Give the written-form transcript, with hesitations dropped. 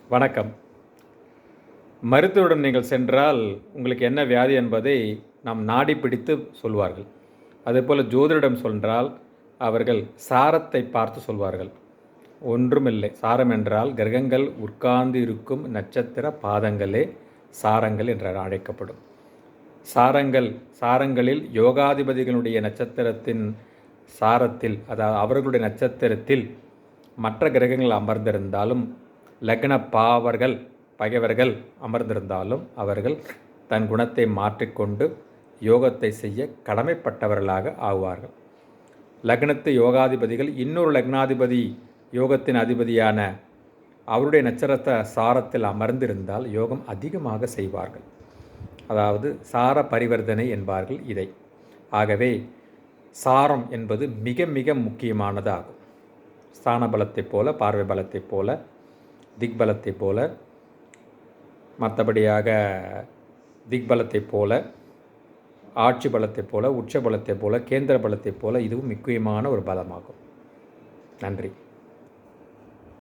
வணக்கம். மருத்துவரிடம் நீங்கள் சென்றால் உங்களுக்கு என்ன வியாதி என்பதை நாம் நாடி பிடித்து சொல்வார்கள். அதேபோல் ஜோதிடரிடம் சென்றால் அவர்கள் சாரத்தை பார்த்து சொல்வார்கள். ஒன்றுமில்லை. சாரம் என்றால் கிரகங்கள் உட்கார்ந்து இருக்கும் நட்சத்திர பாதங்களே சாரங்கள் என்று அழைக்கப்படும். சாரங்களில் யோகாதிபதிகளுடைய நட்சத்திரத்தின் சாரத்தில், அதாவது அவர்களுடைய நட்சத்திரத்தில் மற்ற கிரகங்கள் அமர்ந்திருந்தாலும், லக்ன பாவர்கள் பகைவர்கள் அமர்ந்திருந்தாலும் அவர்கள் தன் குணத்தை மாற்றிக்கொண்டு யோகத்தை செய்ய கடமைப்பட்டவர்களாக ஆகுவார்கள். லக்னத்து யோகாதிபதிகள் இன்னொரு லக்னாதிபதி யோகத்தின் அதிபதியான அவருடைய நட்சத்திர சாரத்தில் அமர்ந்திருந்தால் யோகம் அதிகமாக செய்வார்கள். அதாவது சார பரிவர்த்தனை என்பார்கள் இதை. ஆகவே சாரம் என்பது மிக மிக முக்கியமானதாகும். ஸ்தான பலத்தைப் போல, பார்வை பலத்தைப் போல, திக்பலத்தைப் போல, மற்றபடியாக திக்பலத்தைப் போல, ஆட்சி பலத்தைப் போல, உச்ச பலத்தைப் போல, கேந்திர பலத்தைப் போல இதுவும் முக்கியமான ஒரு பலமாகும். நன்றி.